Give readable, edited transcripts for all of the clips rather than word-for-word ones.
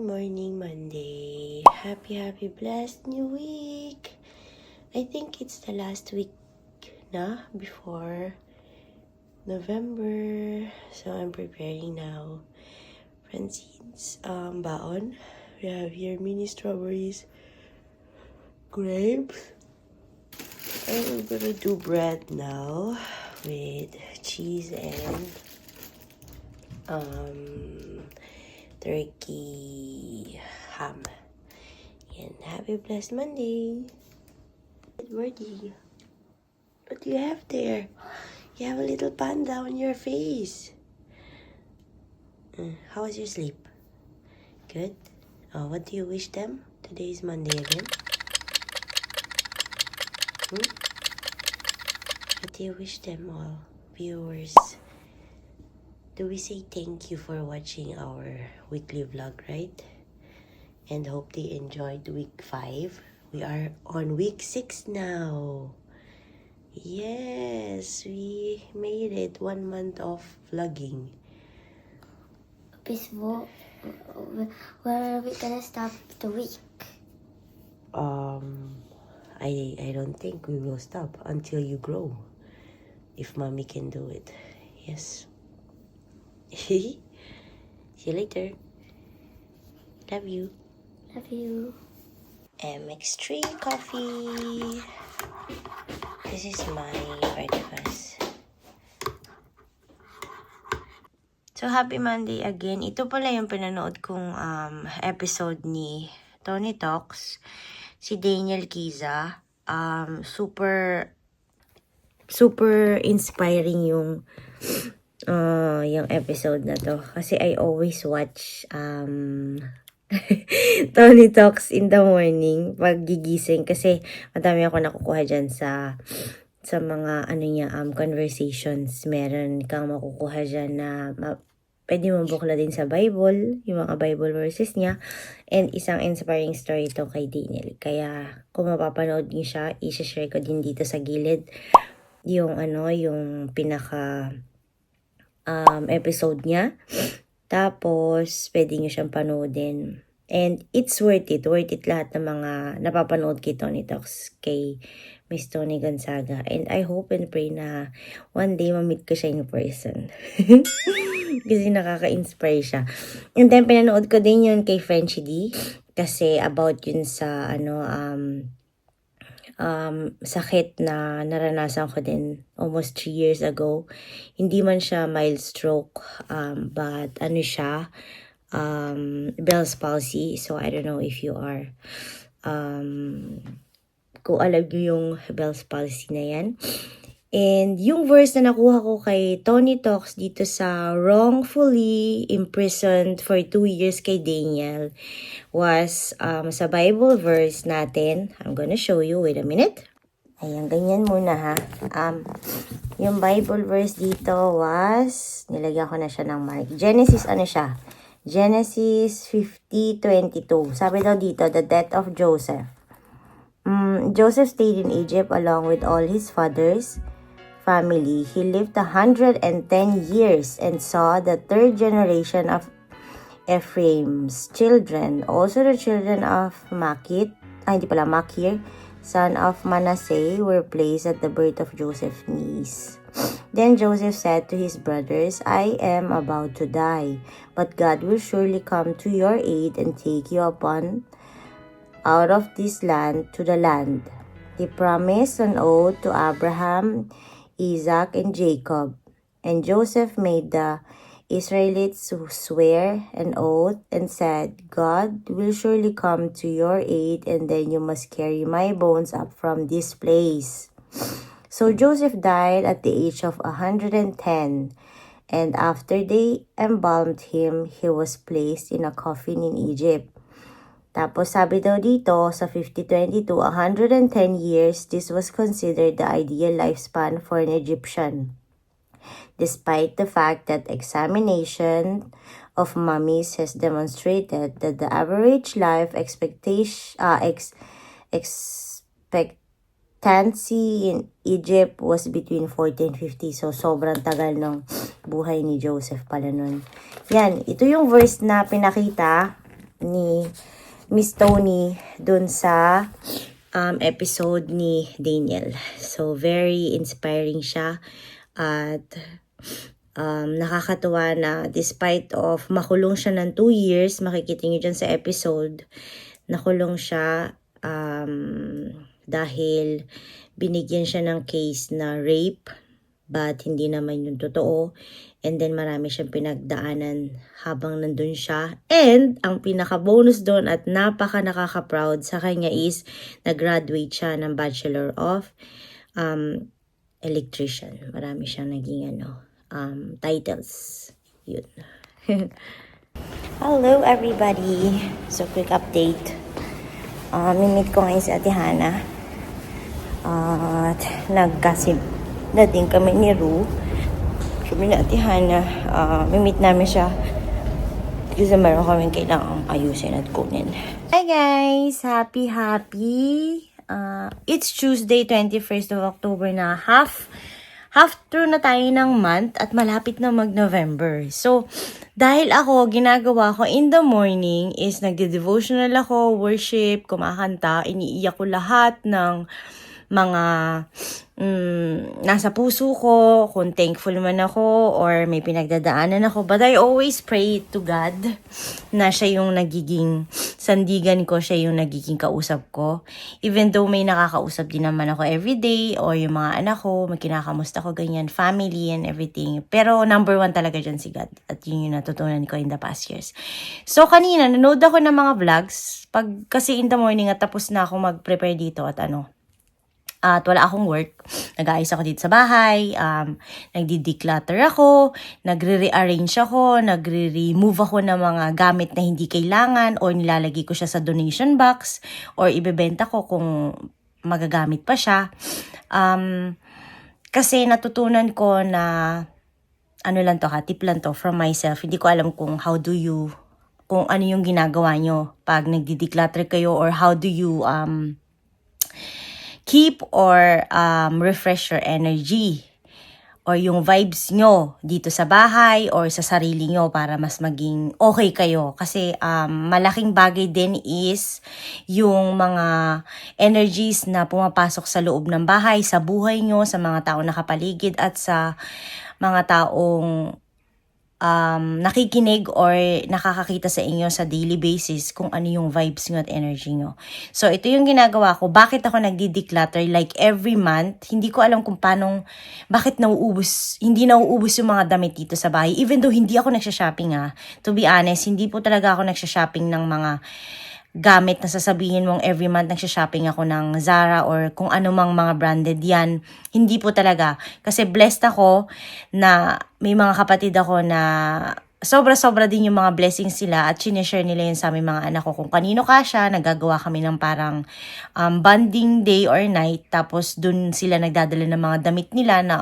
Morning Monday. Happy blessed new week. I think it's the last week na before November. So I'm preparing now. Francine's baon. We have here mini strawberries, grapes. And we're gonna do bread now with cheese and turkey ham. And happy blessed Monday. Birdie, what do you have there? You have a little panda on your face. How was your sleep? Good? Oh, what do you wish them? Today is Monday again. What do you wish them all, viewers? Do we say thank you for watching our weekly vlog, right? And hope they enjoyed week 5. We are on week 6 now. Yes, we made it 1 month of vlogging. Peaceful. Where are we gonna stop the week? I don't think we will stop until you grow. If mommy can do it. Yes. See you later. Love you. Love you. MX3 coffee. This is my breakfast. So, happy Monday again. Ito pala yung pinanood kong episode ni Tony Talks. Si Daniel Kiza. Super inspiring yung episode na to. Kasi I always watch Tony Talks in the morning pag gigising kasi madami ako nakukuha dyan sa mga conversations. Meron kang makukuha dyan na pwede mo bukla din sa Bible, yung mga Bible verses niya, and isang inspiring story to kay Daniel. Kaya kung mapapanood niyo siya, i-share ko din dito sa gilid yung pinaka episode niya. Tapos, pwede nyo siyang panoodin. And it's worth it. Worth it lahat ng mga napapanood kay Tony Talks, kay Miss Tony Gonzaga. And I hope and pray na one day ma-meet ko siya in person. Kasi nakaka-inspire siya. And then, pinanood ko din yun kay Frenchie D. Kasi about yun sa, sakit na naranasan ko din almost 3 years ago. Hindi man siya mild stroke, but siya, Bell's palsy. So I don't know if you are kung alam niyo yung Bell's palsy na yan. And yung verse na nakuha ko kay Tony Talks dito sa wrongfully imprisoned for 2 years kay Daniel was sa Bible verse natin. I'm gonna show you. Wait a minute. Ayan, ganyan muna ha. Yung Bible verse dito was, nilagyan ko na siya ng mark. Genesis Genesis 50:22. Sabi daw dito, the death of Joseph. Joseph stayed in Egypt along with all his father's family. He lived 110 years and saw the 3rd generation of Ephraim's children. Also the children of Machir, son of Manasseh, were placed at the birth of Joseph's knees. Then Joseph said to his brothers, I am about to die, but God will surely come to your aid and take you out of this land to the land He promised an oath to Abraham, Isaac, and Jacob. And Joseph made the Israelites swear an oath and said, God will surely come to your aid, and then you must carry my bones up from this place. So Joseph died at the age of 110, and after they embalmed him, he was placed in a coffin in Egypt. Tapos sabi daw dito sa 50:22, 110 years, this was considered the ideal lifespan for an Egyptian. Despite the fact that examination of mummies has demonstrated that the average life expectancy in Egypt was between 40 and 50. So, sobrang tagal ng buhay ni Joseph pala nun. Yan, ito yung verse na pinakita ni Miss Tony dun sa episode ni Daniel. So, very inspiring siya at nakakatuwa na despite of makulong siya ng 2 years, makikita niyo dyan sa episode, nakulong siya dahil binigyan siya ng case na rape, but hindi naman yung totoo. And then marami siyang pinagdaanan habang nandun siya. And ang pinaka-bonus doon at napaka nakaka-proud sa kanya is nag-graduate siya ng Bachelor of Electrician. Marami siyang naging titles. Yun. Hello everybody! So quick update. Mimit ko ngayon si Ate Hana. At nagkasim na din kami ni Ru. Sabi na Ate Hana, mimit namin siya kasi meron kaming kailangang ayusin at kunin. Hi guys! Happy! It's Tuesday, 21st of October na. Half through na tayo ng month at malapit na mag-November. So, dahil ako, ginagawa ko in the morning is nagde-devotional ako, worship, kumakanta, iniiyak ko lahat ng mga nasa puso ko, kung thankful man ako or may pinagdadaanan ako. But I always pray to God na siya yung nagiging sandigan ko, siya yung nagiging kausap ko. Even though may nakakausap din naman ako everyday or yung mga anak ko, may kinakamusta ko ganyan, family and everything. Pero number 1 talaga dyan si God. At yun yung natutunan ko in the past years. So kanina, nanood ako ng mga vlogs. Kasi in the morning at tapos na ako mag-prepare dito at at wala akong work. Nag-aayos ako dito sa bahay, nagdi-declutter ako, nagre-rearrange ako, nagre-remove ako ng mga gamit na hindi kailangan or nilalagay ko siya sa donation box or ibebenta ko kung magagamit pa siya. Kasi natutunan ko na tip lang to from myself. Hindi ko alam kung kung ano yung ginagawa nyo pag nagdi-declutter kayo or how do you keep or refresh your energy or yung vibes nyo dito sa bahay or sa sarili nyo para mas maging okay kayo. Kasi malaking bagay din is yung mga energies na pumapasok sa loob ng bahay, sa buhay nyo, sa mga taong nakapaligid at sa mga taong nakikinig or nakakakita sa inyo sa daily basis kung ano yung vibes nyo at energy nyo. So, ito yung ginagawa ko. Bakit ako nagdi-declutter? Like, every month, hindi ko alam kung bakit hindi nauubos yung mga damit dito sa bahay. Even though hindi ako nagsha-shopping To be honest, hindi po talaga ako nagsha-shopping ng mga gamit na sasabihin mong every month nagsha-shopping ako ng Zara or kung ano mang mga branded yan. Hindi po talaga. Kasi blessed ako na may mga kapatid ako na sobra-sobra din yung mga blessings sila at sinishare nila yun sa aming mga anak ko. Kung kanino kasya, nagagawa kami ng parang bonding day or night. Tapos dun sila nagdadala ng mga damit nila na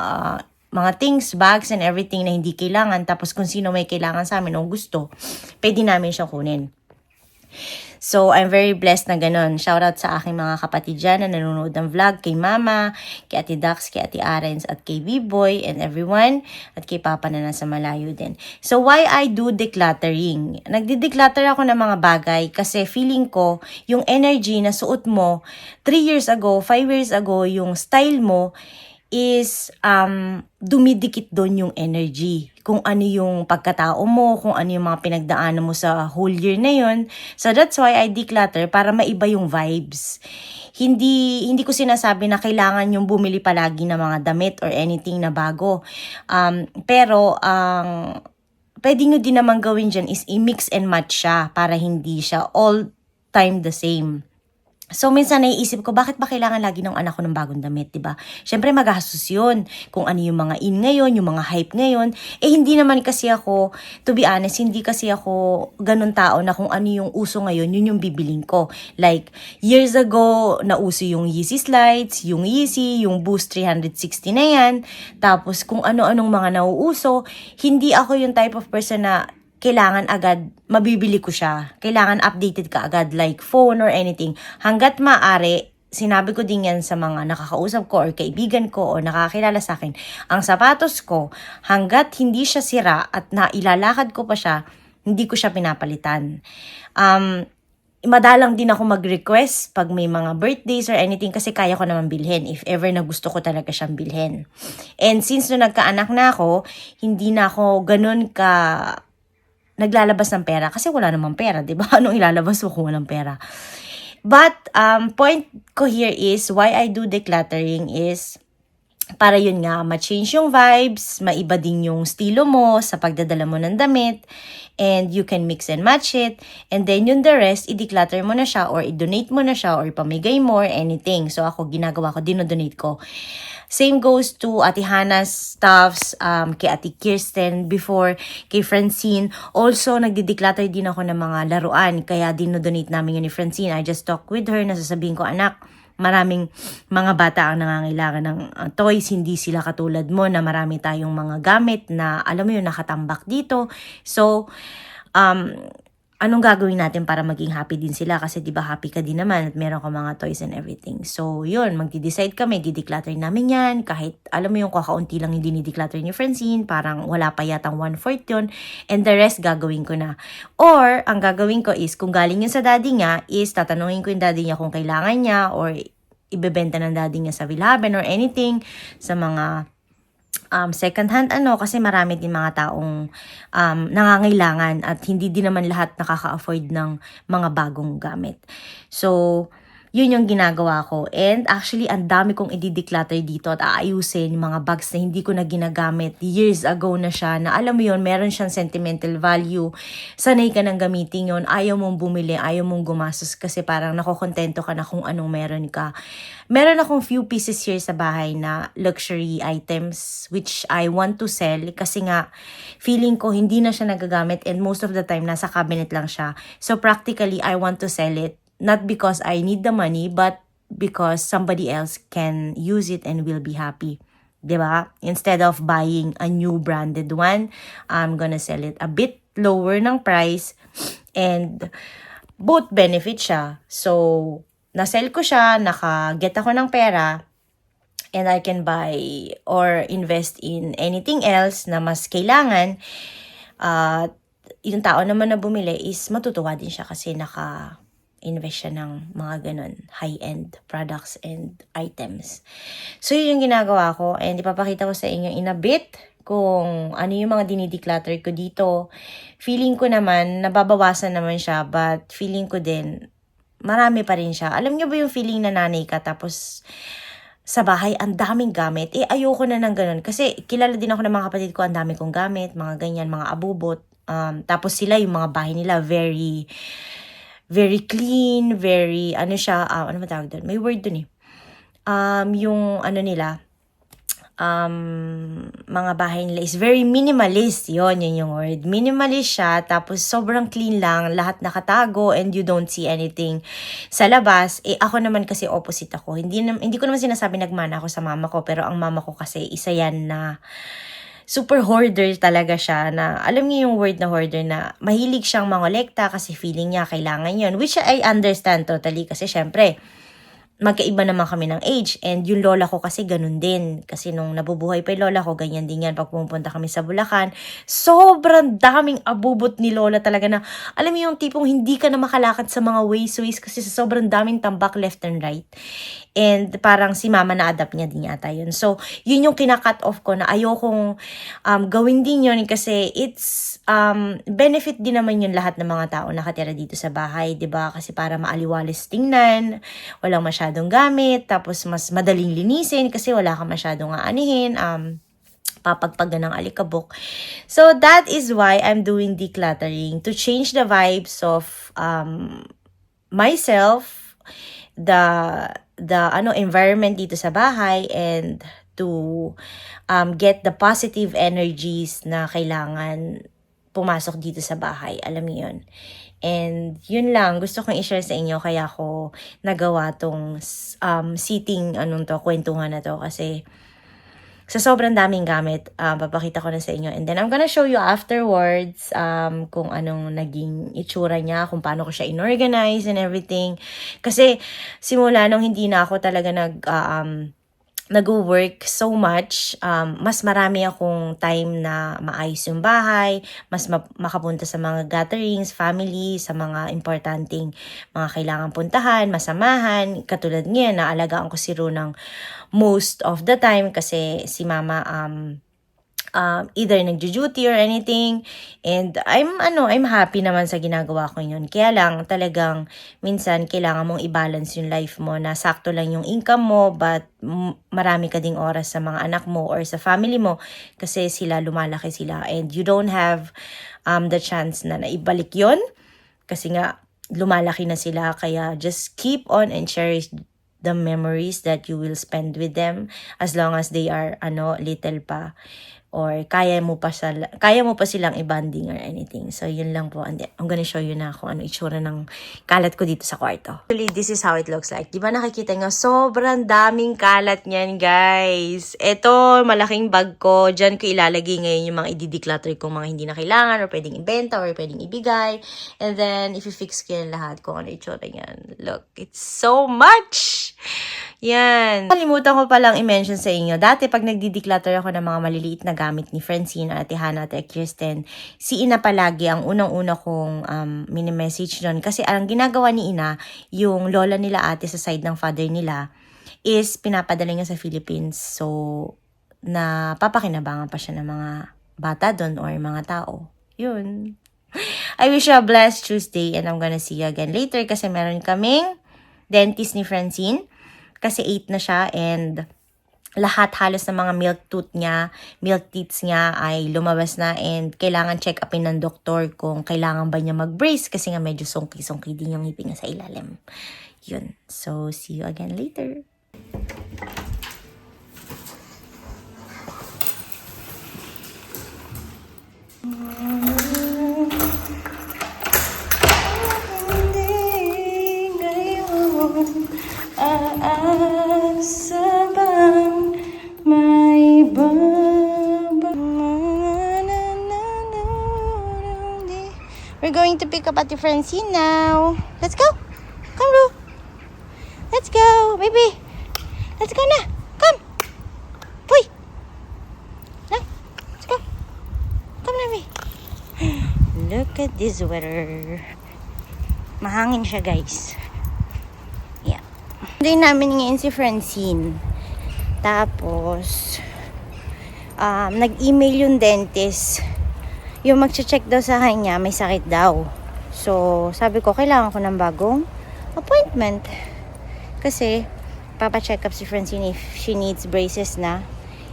mga things, bags and everything na hindi kailangan. Tapos kung sino may kailangan sa amin o gusto, pwede namin siyang kunin. So, I'm very blessed na ganun. Shoutout sa aking mga kapatid dyan na nanonood ng vlog, kay Mama, kay Ate Dax, kay Ate Arens, at kay B-Boy and everyone, at kay Papa na nasa malayo din. So, why I do decluttering? Nagdi-declutter ako ng mga bagay kasi feeling ko, yung energy na suot mo 3 years ago, 5 years ago, yung style mo, is dumidikit doon yung energy. Kung ano yung pagkatao mo, kung ano yung mga pinagdaanan mo sa whole year na yun. So that's why I declutter para maiba yung vibes. Hindi ko sinasabi na kailangan yung bumili palagi ng mga damit or anything na bago. Pero pwede nyo din naman gawin dyan is i-mix and match siya para hindi siya all time the same. So, minsan naiisip ko, bakit ba kailangan lagi ng anak ko ng bagong damit, diba? Siyempre, magastos yun. Kung ano yung mga in ngayon, yung mga hype ngayon. Hindi naman kasi ako, to be honest, hindi kasi ako ganun tao na kung ano yung uso ngayon, yun yung bibiling ko. Like, years ago, nauso yung Yeezy Slides, yung Yeezy, yung Boost 360 na yan. Tapos, kung ano-anong mga nauuso, hindi ako yung type of person na kailangan agad, mabibili ko siya. Kailangan updated ka agad, like phone or anything. Hanggat maaari, sinabi ko din yan sa mga nakakausap ko or kaibigan ko o nakakilala sa akin. Ang sapatos ko, hanggat hindi siya sira at nailalakad ko pa siya, hindi ko siya pinapalitan. Madalang din ako mag-request pag may mga birthdays or anything kasi kaya ko naman bilhin if ever na gusto ko talaga siyang bilhin. And since nung nagkaanak na ako, hindi na ako ganun ka naglalabas ng pera kasi wala namang pera, 'di ba? Anong ilalabas mo kung walang pera? But point ko here is why I do decluttering is para yun nga, ma-change yung vibes, maiba din yung estilo mo sa pagdadala mo ng damit, and you can mix and match it, and then yung the rest, i-declutter mo na siya, or i-donate mo na siya, or ipamigay mo, or anything. So ako, ginagawa ko, dinodonate ko. Same goes to Ate Hannah's stuffs, kay Ate Kirsten before, kay Francine. Also, nagdi-declutter din ako ng mga laruan, kaya dinodonate namin yun ni Francine. I just talk with her, nasasabihin ko, anak, maraming mga bata ang nangangailangan ng toys, hindi sila katulad mo na marami tayong mga gamit na alam mo yun nakatambak dito. So, anong gagawin natin para maging happy din sila kasi 'di ba happy ka din naman at meron ka mga toys and everything. So, yun, magdi-decide kami, di-declutter namin 'yan kahit alam mo yung kakaunti lang yung dinideclutter ni Francine, parang wala pa yatang 1/4 yun, and the rest gagawin ko na. Or, ang gagawin ko is kung galing yun sa daddy niya, is tatanungin ko yung daddy niya kung kailangan niya or ibebenta ng daddy niya sa Vilhaben or anything sa mga second hand kasi marami din mga taong nangangailangan at hindi din naman lahat nakaka-afford ng mga bagong gamit. So, yun yung ginagawa ko. And actually, ang dami kong i-declutter dito at aayusin yung mga bags na hindi ko na ginagamit. Years ago na siya, na alam mo yun, meron siyang sentimental value. Sanay ka nang gamitin yun. Ayaw mong bumili, ayaw mong gumastos kasi parang nakokontento ka na kung anong meron ka. Meron akong few pieces here sa bahay na luxury items which I want to sell kasi nga feeling ko hindi na siya nagagamit and most of the time nasa cabinet lang siya. So practically, I want to sell it. Not because I need the money, but because somebody else can use it and will be happy. 'Di ba? Instead of buying a new branded one, I'm gonna sell it a bit lower ng price and both benefit siya. So, na-sell ko siya, naka-get ako ng pera, and I can buy or invest in anything else na mas kailangan. Yung tao naman na bumili is matutuwa din siya kasi naka-invest siya ng mga ganun, high-end products and items. So, yun yung ginagawa ko. And ipapakita ko sa inyo in a bit kung ano yung mga dinideclutter ko dito. Feeling ko naman, nababawasan naman siya. But feeling ko din, marami pa rin siya. Alam niyo ba yung feeling na nanay ka tapos sa bahay, ang daming gamit. Ayoko na ng ganun. Kasi kilala din ako ng mga kapatid ko, ang dami kong gamit, mga ganyan, mga abubot. Tapos sila, yung mga bahay nila, very clean, very, ano siya, ano ba tawag doon? May word doon eh. Yung, ano nila, mga bahay nila is very minimalist. Yun yung word. Minimalist siya, tapos sobrang clean lang, lahat nakatago, and you don't see anything sa labas. Ako naman kasi opposite ako. Hindi ko naman sinasabi nagmana ako sa mama ko, pero ang mama ko kasi isa yan na super hoarder talaga siya, na alam niyo yung word na hoarder, na mahilig siyang mangolekta kasi feeling niya kailangan yun, which I understand totally kasi syempre magkaiba naman kami ng age, and yung lola ko kasi ganun din, kasi nung nabubuhay pa yung lola ko, ganyan din yan pag pumunta kami sa Bulacan, sobrang daming abubot ni lola talaga, na alam mo yung tipong hindi ka na makalakad sa mga ways kasi sa sobrang daming tambak left and right. And parang si mama na-adapt niya din yata yun. So, yun yung kina-cut off ko, na ayokong gawin din yun kasi it's benefit din naman yun lahat ng mga tao nakatira dito sa bahay, 'di ba? Kasi para maaliwalas tingnan, walang masyadong gamit, tapos mas madaling linisin kasi wala kang masyadong aanihin, papagpagan ng alikabok. So, that is why I'm doing decluttering, to change the vibes of myself, the environment dito sa bahay, and to get the positive energies na kailangan pumasok dito sa bahay. Alam niyo yun. And yun lang, gusto kong i-share sa inyo, kaya ako nagawa tong kwentuhan na to, kasi sa sobrang daming gamit, papakita ko na sa inyo. And then, I'm gonna show you afterwards kung anong naging itsura niya, kung paano ko siya inorganize and everything. Kasi, simula nung hindi na ako talaga nag-work so much, mas marami akong time na maayos yung bahay, mas makapunta sa mga gatherings, family, sa mga importanteng mga kailangan puntahan, masamahan. Katulad ngayon, naalagaan ko si Runang most of the time kasi si Mama either nagjo-duty or anything, and I'm happy naman sa ginagawa ko yun. Kaya lang talagang minsan kailangan mong i-balance yung life mo na sakto lang yung income mo but marami ka ding oras sa mga anak mo or sa family mo kasi lumalaki sila and you don't have the chance na naibalik yon kasi nga lumalaki na sila. Kaya just keep on and cherish the memories that you will spend with them as long as they are little pa, or kaya mo pa silang i-bonding or anything. So, yun lang po. And I'm gonna show you na kung ano itsura ng kalat ko dito sa kwarto. Actually, this is how it looks like. Di ba nakikita nyo? Sobrang daming kalat niyan, guys. Ito, malaking bag ko. Diyan ko ilalagay ngayon yung mga i-declutter kong mga hindi na kailangan or pwedeng ibenta or pwedeng ibigay. And then, if you fix ko yan lahat kung ano itsura niyan. Look, it's so much! Yan. Kalimutan ko palang i-mention sa inyo. Dati pag nagdi-declutter ako ng mga maliliit na gamit ni Francine, Ate Hannah, Ate Kirsten, si Ina palagi ang unang-una kong mini-message nun. Kasi ang ginagawa ni Ina, yung lola nila ate sa side ng father nila, is pinapadala niya sa Philippines. So, napapakinabangan pa siya ng mga bata doon or mga tao. Yun. I wish you a blessed Tuesday and I'm gonna see you again later kasi meron kaming dentist ni Francine. Kasi 8 na siya and lahat halos ng mga milk teeth niya ay lumabas na and kailangan check upin ng doktor kung kailangan ba niya mag-brace kasi nga medyo sungki-sungki din yung ngipin niya sa ilalim. Yun. So, see you again later. Sabang may We're going to pick up Ate Francine now. Let's go. Come, Ru. Let's go, baby. Let's go na. Come. Puy. Na. Let's go. Come na, baby. Look at this weather. Mahangin siya, guys. Yeah. Hindi namin ngayon si Francine. Tapos, nag-email yung dentist. Yung mag-check daw sa kanya, may sakit daw. So, sabi ko, kailangan ko ng bagong appointment. Kasi, papacheck up si Francine if she needs braces na.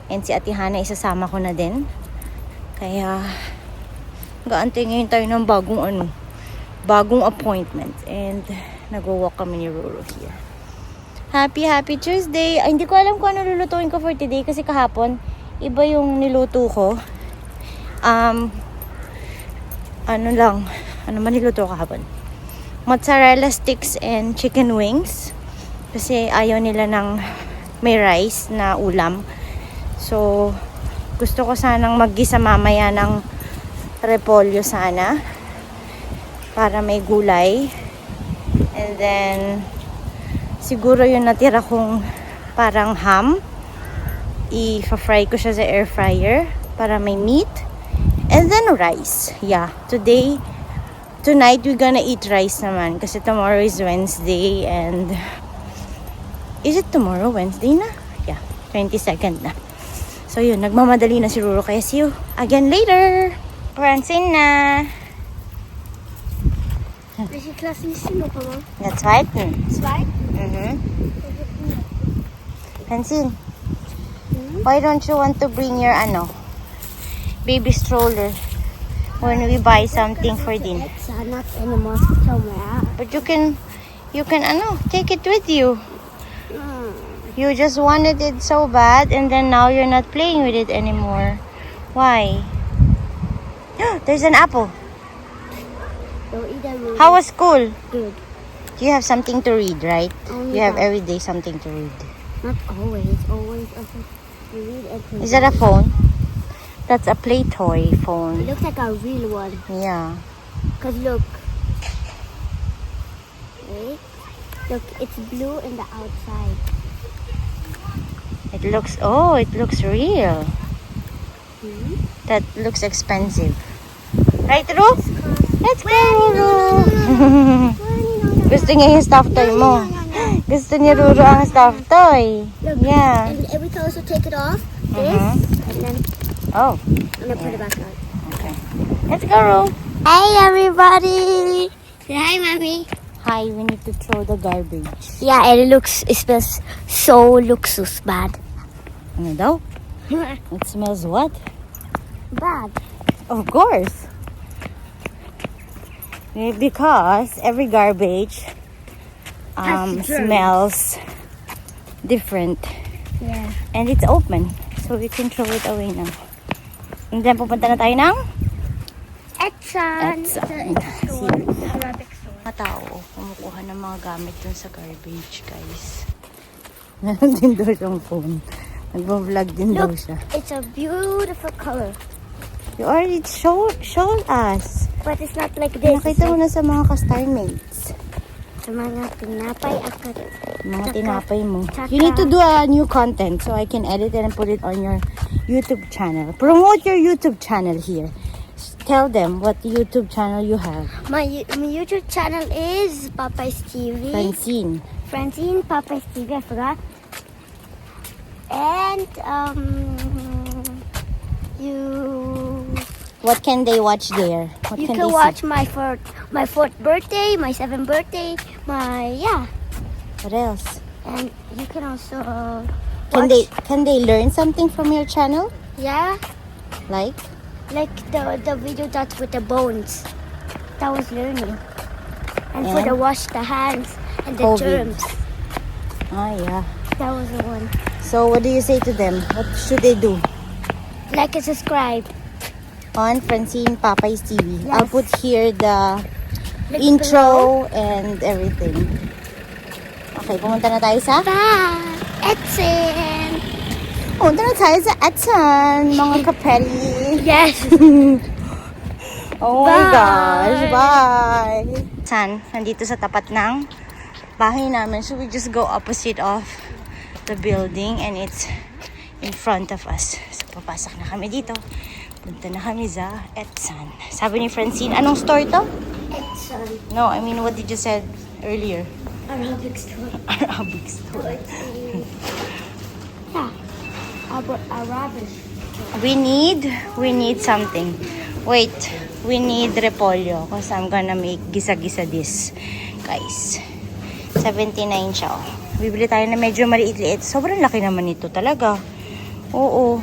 And si Ate Hannah, isasama ko na din. Kaya, gaantay ngayon tayo ng bagong appointment. And, nag-walk kami ni Roro here. Happy Tuesday! Ay, hindi ko alam kung ano lulutuin ko for today kasi kahapon, iba yung niluto ko. Ano man niluto ko kahapon? Mozzarella sticks and chicken wings. Kasi ayaw nila ng may rice na ulam. So, gusto ko sanang maggisa mamaya ng repolyo sana. Para may gulay. And then, siguro yung natira kong parang ham. I-fry ko siya sa air fryer para may meat. And then rice. Yeah. Tonight we're gonna eat rice naman. Kasi tomorrow is Wednesday and... Is it tomorrow? Wednesday na? Yeah. 22nd na. So yun, nagmamadali na si Ruro. Kaya see you again later. Francine na. Welche Klasse ist sie noch, Mama? In der zweiten. Zwei? Francine, why don't you want to bring your baby stroller when we buy something for dinner? Not anymore somewhere. But you can take it with you. You just wanted it so bad and then now you're not playing with it anymore. Why? There's an apple. How was school? Good. You have something to read, right? Only You have that. every day something to read. Not always. Always. You read and Is that a phone? That's a play toy It phone. looks like a real one. Yeah. Cause look. Wait. Look, it's blue in the outside. It looks real. That looks expensive. Right, Ru? Let's go, Ruru. Gusto niya yung stuffed toy mo. Gusto niya, Ruru, ang stuffed toy. Look, Yeah. and we can also take it off. This, and then Oh, I'm gonna put it back on. okay. Let's go, Ru. Hey, everybody. Say hi, mommy. Hi, we need to throw the garbage. Yeah, and it smells so bad. Ano daw? It smells what? Bad. Of course. Because every garbage Has germs. smells different. Yeah. And it's open. So we can throw it away now. And then pupunta na tayo ng Edson. Edson. Arabic store. mga tao kumukuha ng mga gamit dun sa garbage, guys. Meron din daw siyang phone. Nagbo-vlog din daw Look, siya. it's a beautiful color. You already showed us. But it's not like this. Nakita mo na sa mga ka-star mates. Sa mga tinapay akad. Mga Tsaka- tinapay mo. tsaka- You need to do a new content so I can edit it and put it on your YouTube channel. Promote your YouTube channel here. Tell them what YouTube channel you have. My YouTube channel is Papay's TV. Francine. Francine Papay's TV, I forgot. And What can they watch there? What you can can they watch my fourth birthday, my seventh birthday, see? What else? and you can also Can they learn something from your channel? like Like the video that's with the bones. That was learning. And for And? the wash the hands and the COVID. germs. yeah. That was the one. So what do you say to them? What should they do? Like and subscribe. On Francine Papay's TV. Yes. I'll put here the Like intro and everything. Okay, pumunta na tayo sa... Bye! Edson! Pumunta na tayo sa Edson, mga kapeli. Yes! Oh my Bye! gosh, bye! San, nandito sa tapat ng bahay namin. So we just go opposite of the building and it's in front of us. So papasok na kami dito. Punta na kami sa Edson. Sabi ni Francine, anong store to? Edson. No, I mean what did you said earlier? Arabic store. Arabic store. Yeah. Arabic. We need something. Wait, we need repolyo because I'm gonna make gisa-gisa this. Guys, 79 siya. Oh. Bibili tayo na medyo maliit-liit. Sobrang laki naman ito talaga. Oo.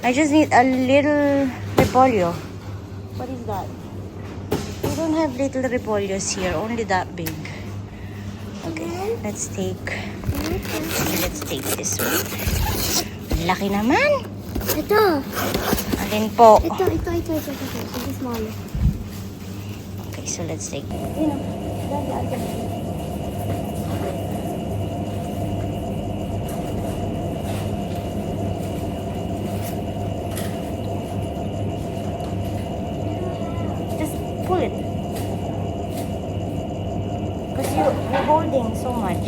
I just need a little repolyo. What is that? We don't have little repolyos here. Only that big. Okay, let's take this one. Laki naman. Ito. Alin po? Ito. This is smaller. Okay, so let's take just pull it. Because you're holding so much.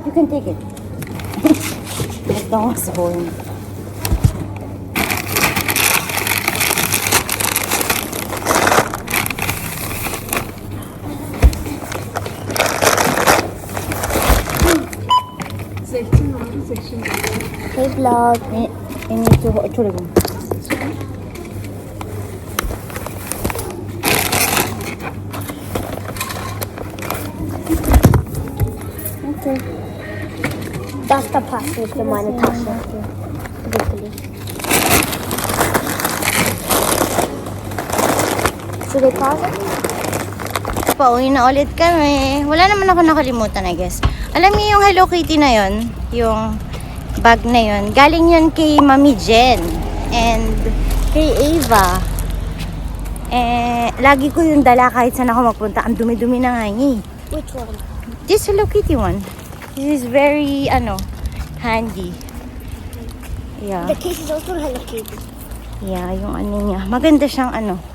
You can take it. Ito was holding. Hey vlog. I need to hold it. Okay. That's the password for my Natasha. Hopefully. Should I pause it? Pauwi na ulit kami. Wala naman ako nakalimutan, I guess. Alam niyo yung Hello Kitty na yon, yung bag na yon, galing yan kay Mami Jen and kay Ava. Lagi ko yung dala kahit saan ako magpunta. Ang dumi-dumi na nga niya. Which one? This Hello Kitty one. This is very, handy. Yeah. The case is also Hello Kitty. Yeah, yung ano niya. Maganda siyang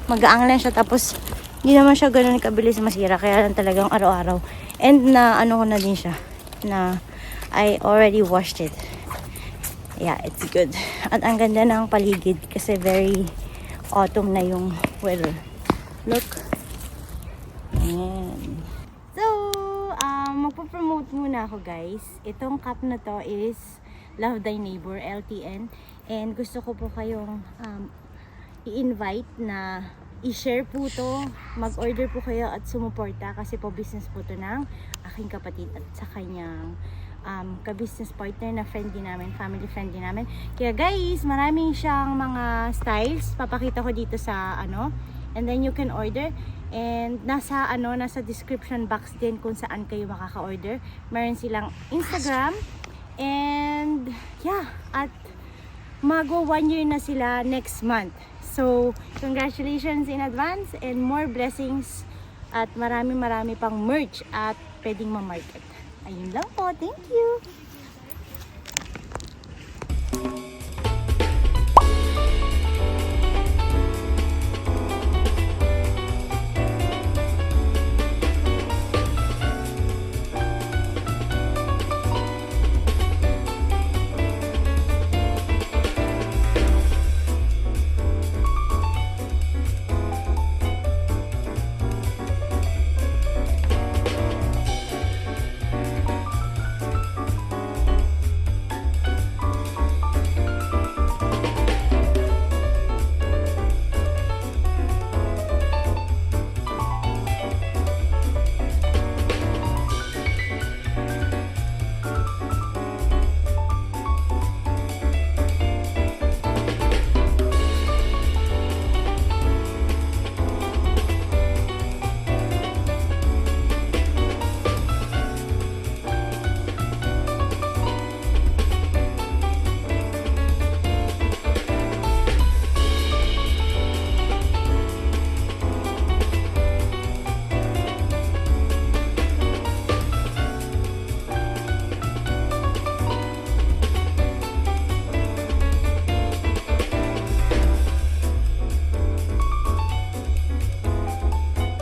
magaang lang siya tapos Hindi naman siya ganun kabilis masira, kaya lang talagang araw-araw. And na ano ko na din siya, na I already washed it. Yeah, it's good. At ang ganda ng paligid kasi very autumn na yung weather. Look. Ayan. So, magpo-promote muna ako guys. Itong cup na to is Love Thy Neighbor, LTN. And gusto ko po kayong i-invite na i-share po to. Mag-order po kayo at sumuporta kasi po business po to ng aking kapatid at sa kanyang ka-business partner na friend din namin, family friend din namin. Kaya guys, maraming siyang mga styles. Papakita ko dito sa and then you can order. And nasa description box din kung saan kayo makaka-order. Meron silang Instagram. And yeah, at mag-1 year na sila next month. So, congratulations in advance and more blessings at marami pang merch at pwedeng ma-market. Ayun lang po. Thank you!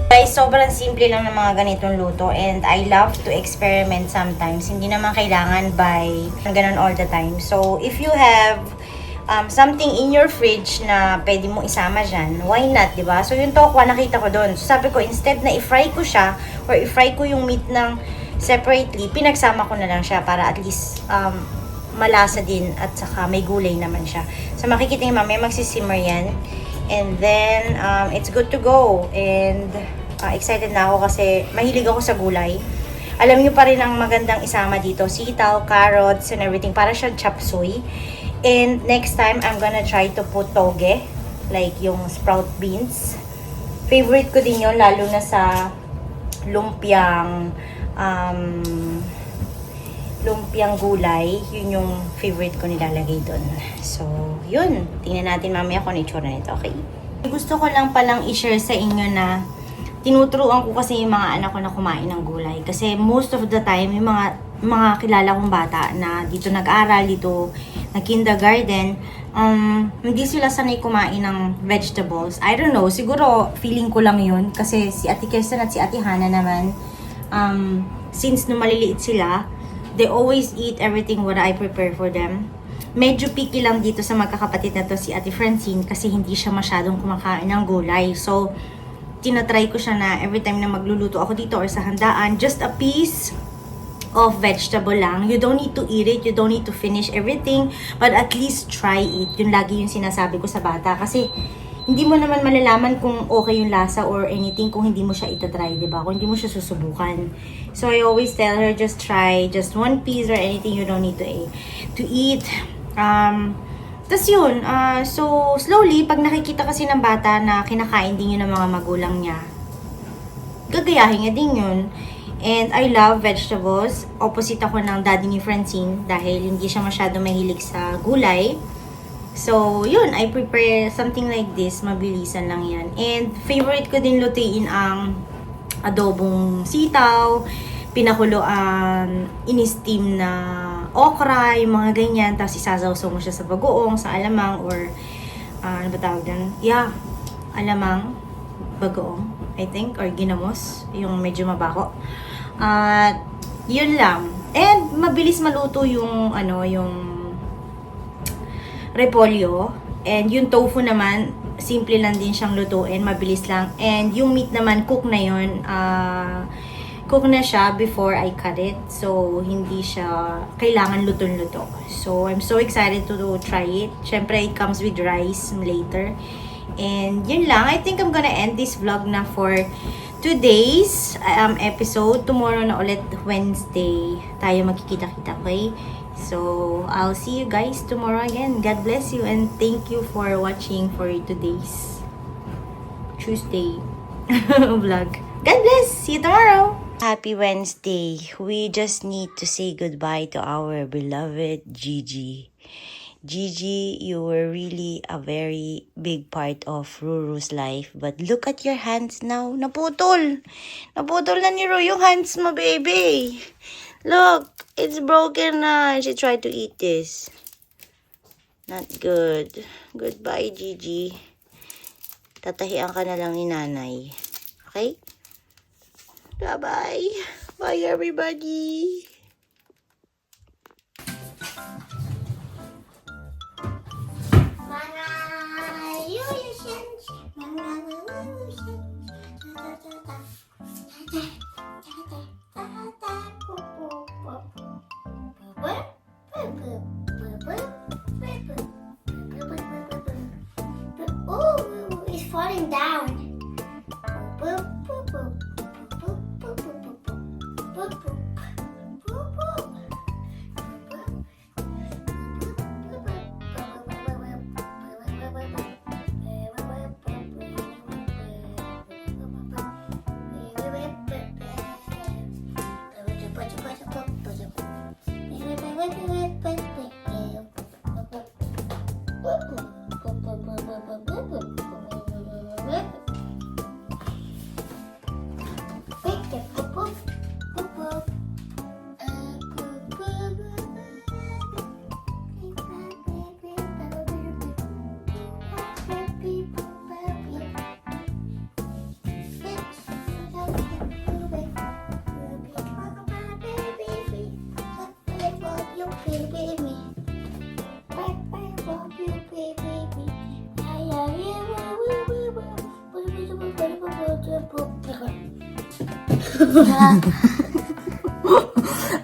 Guys, sobrang simple lang ng mga ganitong luto and I love to experiment sometimes. Hindi naman kailangan by ganun all the time. So, if you have something in your fridge na pwede mo isama dyan, why not, diba? So, yung tokwa, nakita ko doon. So, sabi ko, instead na i-fry ko siya or i-fry ko yung meat ng separately, pinagsama ko na lang siya para at least malasa din at saka may gulay naman siya. So, makikita nyo mamaya magsisimmer yan. And then, it's good to go. And excited na ako kasi mahilig ako sa gulay. Alam nyo pa rin ang magandang isama dito. Sitaw, carrots, and everything. Para siyang chop suey. And next time, I'm gonna try to put toge. Like yung sprout beans. Favorite ko din yun, lalo na sa lumpiang gulay. Yun yung favorite ko nilalagay doon. So, yun. Tingnan natin mamaya kung ano itsura nito. Okay? Gusto ko lang palang i-share sa inyo na tinuturuan ko kasi yung mga anak ko na kumain ng gulay. Kasi most of the time, yung mga kilala kong bata na dito nag-aral, dito nag-kindergarten, hindi sila sanay kumain ng vegetables. I don't know, siguro feeling ko lang yun. Kasi si Ate Kirsten at si Ate Hannah naman, since nung maliliit sila, they always eat everything what I prepare for them. Medyo picky lang dito sa magkakapatid na to si Ate Francine kasi hindi siya masyadong kumakain ng gulay. So, tinatry ko siya na every time na magluluto ako dito or sa handaan, just a piece of vegetable lang. You don't need to eat it, you don't need to finish everything, but at least try it. Yun lagi yung sinasabi ko sa bata kasi hindi mo naman malalaman kung okay yung lasa or anything kung hindi mo siya itatry, diba? Kung hindi mo siya susubukan. So, I always tell her, just try just one piece or anything you don't need to eat. Tas yun, so slowly, pag nakikita kasi ng bata na kinakain din yun ng mga magulang niya, gagayahin niya din yun. And I love vegetables. Opposite ako ng daddy ni Francine dahil hindi siya masyado mahilig sa gulay. So, yun, I prepare something like this. Mabilisan lang yan. And favorite ko din lutuin ang adobong sitaw, pinakulo ang in-steam na okra, yung mga ganyan. Tapos isasawsaw mo siya sa bagoong, sa alamang, or ano ba tawag dyan? Yeah, alamang. bagoong, I think, or ginamos, yung medyo mabaho. At yun lang. And mabilis maluto yung yung repolyo. And yung tofu naman, simple lang din siyang lutuin, mabilis lang. And yung meat naman, cook na yun. Cook na siya before I cut it. So, hindi siya kailangan luto-luto. So, I'm so excited to try it. Syempre, it comes with rice later. And yun lang. I think I'm gonna end this vlog na for today's episode. Tomorrow na ulit, Wednesday, tayo magkikita-kita, okay? So, I'll see you guys tomorrow again. God bless you and thank you for watching for today's Tuesday vlog. God bless! See you tomorrow! Happy Wednesday. We just need to say goodbye to our beloved Gigi. Gigi, you were really a very big part of Ruru's life. But look at your hands now. Naputol! Naputol na ni Ruru yung hands mo, baby. Look, it's broken na. She tried to eat this. Not good. Goodbye, Gigi. Tatahian ka na lang ni nanay. Okay? Bye-bye. Bye, everybody. Oh, it's falling down.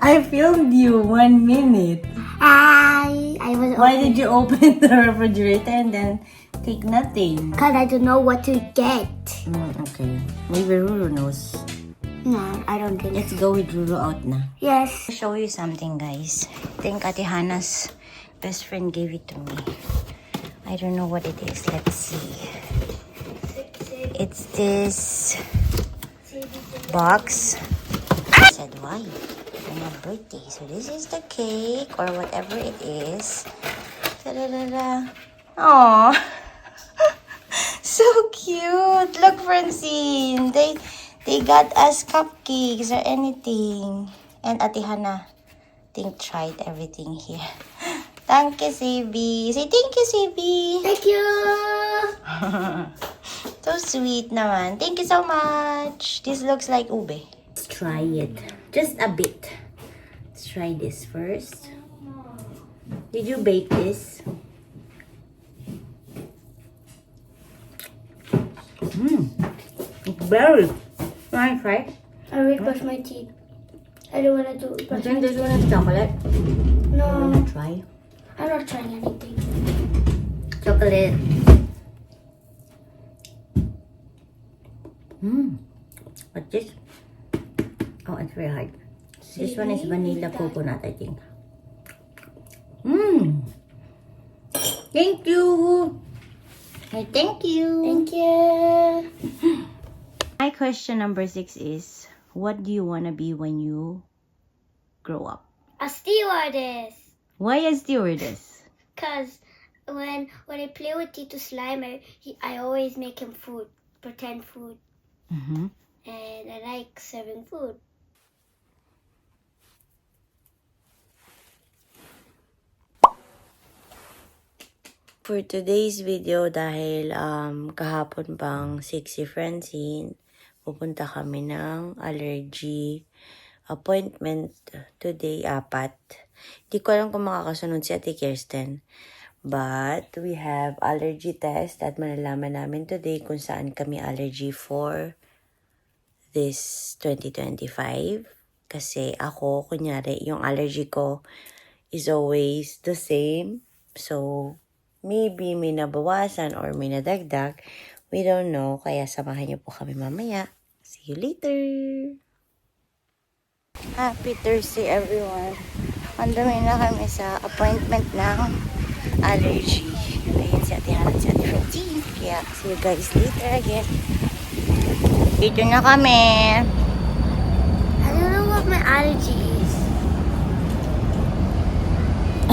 I filmed you 1 minute. I was Why did you open the refrigerator and then take nothing? Because I don't know what to get. Okay. Maybe Ruru knows. No, I don't think. Let's go with Ruru out na. Yes. I'll show you something, guys. I think Ate Hannah's best friend gave it to me. I don't know what it is. Let's see. It's this box. I said, why? On my birthday. So this is the cake or whatever it is. Ta-da-da-da. Aww. So cute. Look, Francine. They got us cupcakes or anything. And Ate Hannah, think tried everything here. Thank you, Sabi. Say thank you, Sabi. Thank you. So sweet naman. Thank you so much. This looks like ube. Let's try it. Just a bit. Let's try this first. Did you bake this? It's very nice, right? I will brush my teeth. I don't want to do I brush my think this teeth. one is chocolate. No, Wanna try? I'm not trying anything. Chocolate. What's this? Oh, it's very hard. This one is vanilla coconut, I think. Thank you. Hey, thank you. Thank you. My question number 6 is, what do you want to be when you grow up? A stewardess. Why a stewardess? Cause when I play with Tito Slimer, I always make him food, pretend food, Mm-hmm. and I like serving food. For today's video, dahil kahapon pang 6 si Francine, pupunta kami ng allergy appointment today, 4. Di ko alam kung makakasunod si Ate Kirsten. But we have allergy test at malalaman namin today kung saan kami allergy for this 2025. Kasi ako, kunyari, yung allergy ko is always the same. So, maybe may nabawasan or may nadagdag. We don't know. Kaya samahan niyo po kami mamaya. See you later! Happy Thursday, everyone. Andamay na kami sa appointment ng allergy. Ayan si Ate Hannah, si Ate Francine. Kaya see you guys later again. Dito na kami. I don't know what my allergy is.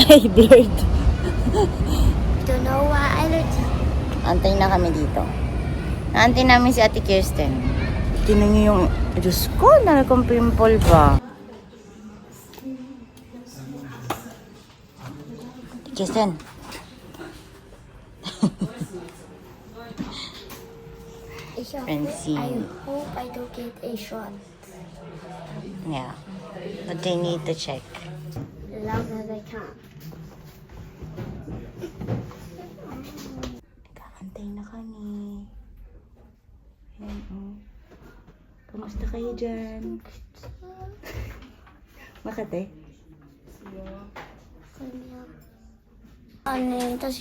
Ay, blurred. Don't know what allergy. Antay na kami dito. Naantay namin si Ate Kirsten. Tinan niyo yung, Diyos ko, nalagong pimple ba? Ate Kirsten. Francine. I hope I don't get a shot. Yeah. But they need to check. As long as I can. Kaantay na kami. Ayan, oh. Kamusta kayo dyan? Makate? Tas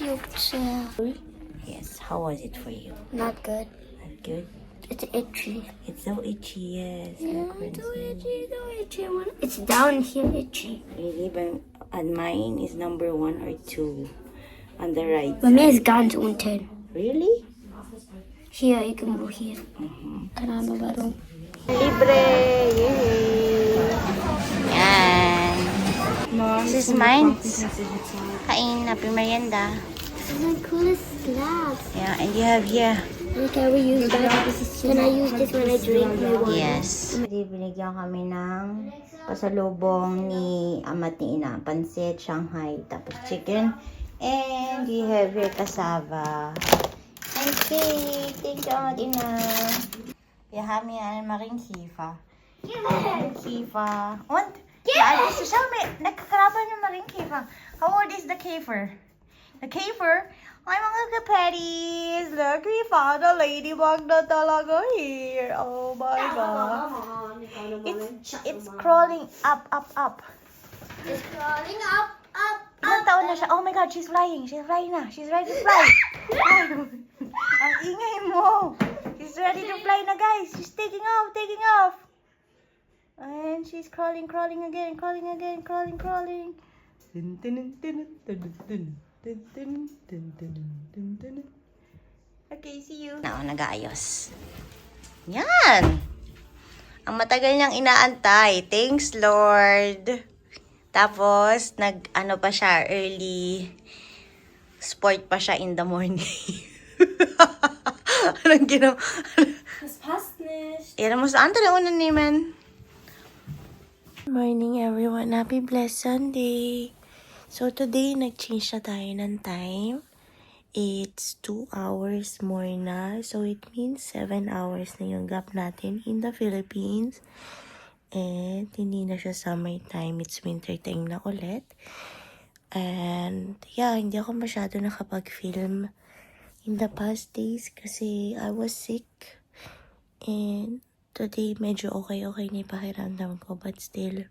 Yes. How was it for you? not good. Not good? It's itchy. It's so itchy, yes. Yeah, Like it's so Francine. itchy, so itchy. It's down here itchy. Really, but and mine is number 1 or 2 on the right Bei mir side. ist ganz unten. Really? Hier, irgendwo hier. Keine Ahnung warum. Libre! Yay! Yan. This is mine. Kain, happy merienda. Das ist ein cooles Glas. Yeah, and you have here. Can we use that? Can I use this when I drink my water? Yes. Binigyan kami ng pasalubong ni Amat ni Ina. Pansit, Shanghai, tapos chicken. And we have here cassava. And cake. Thank you, Amat Ina. Wir haben hier einen Marienkäfer. Käfer. Und? Ja, also schau mal, nagkakarapan yung Marienkäfer. How old is the Käfer? The Käfer? Ay, mga kapatties. Look, we found a ladybug na talaga here. Oh my God. It's crawling up, up, up. It's crawling up. Ilang taon na siya? Oh my God, she's flying. She's flying na. She's ready to fly. Ang ingay mo. She's ready to fly na, guys. She's taking off, taking off. And she's crawling, crawling again, crawling again, crawling, crawling. Okay, see you. Nag-aayos. Yan. Ang matagal niyang inaantay. Thanks, Lord. Tapos, nag-ano pa siya, early sport pa siya in the morning. Anong ginawa? Das passt nicht. Yan mo sa antara una naman. Morning, everyone. Happy blessed Sunday. So, today, nag-change na tayo ng time. It's 2 hours more na. So, it means 7 hours na yung gap natin in the Philippines. And, hindi na siya summertime. It's winter time na ulit. And, yeah, hindi ako masyado nakapag-film in the past days kasi I was sick. And, today, medyo okay na yung pakiramdam ko. But still,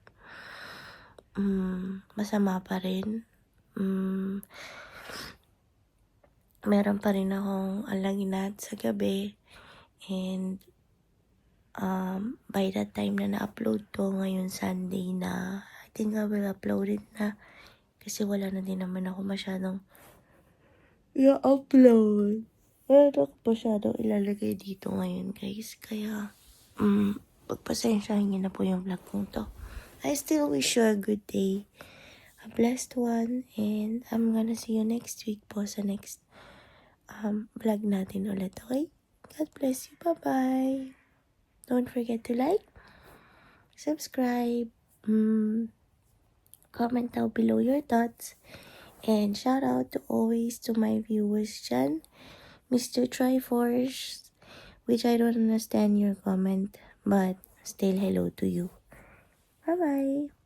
masama pa rin. Meron pa rin akong alaginat sa gabi. And, by that time na na-upload ko ngayon Sunday na, I think I will upload it na. Kasi wala na din naman ako masyadong i-upload. Wala na ako masyadong ilalagay dito ngayon, guys. Kaya, pagpasensyahin niyo na po yung vlog kong to. I still wish you a good day. A blessed one. And I'm gonna see you next week po sa next vlog natin ulit, okay? God bless you. Bye-bye. Don't forget to like, subscribe, comment down below your thoughts, And shout out to always to my viewers dyan. Mr. Triforce, which I don't understand your comment, but still hello to you. Bye-bye.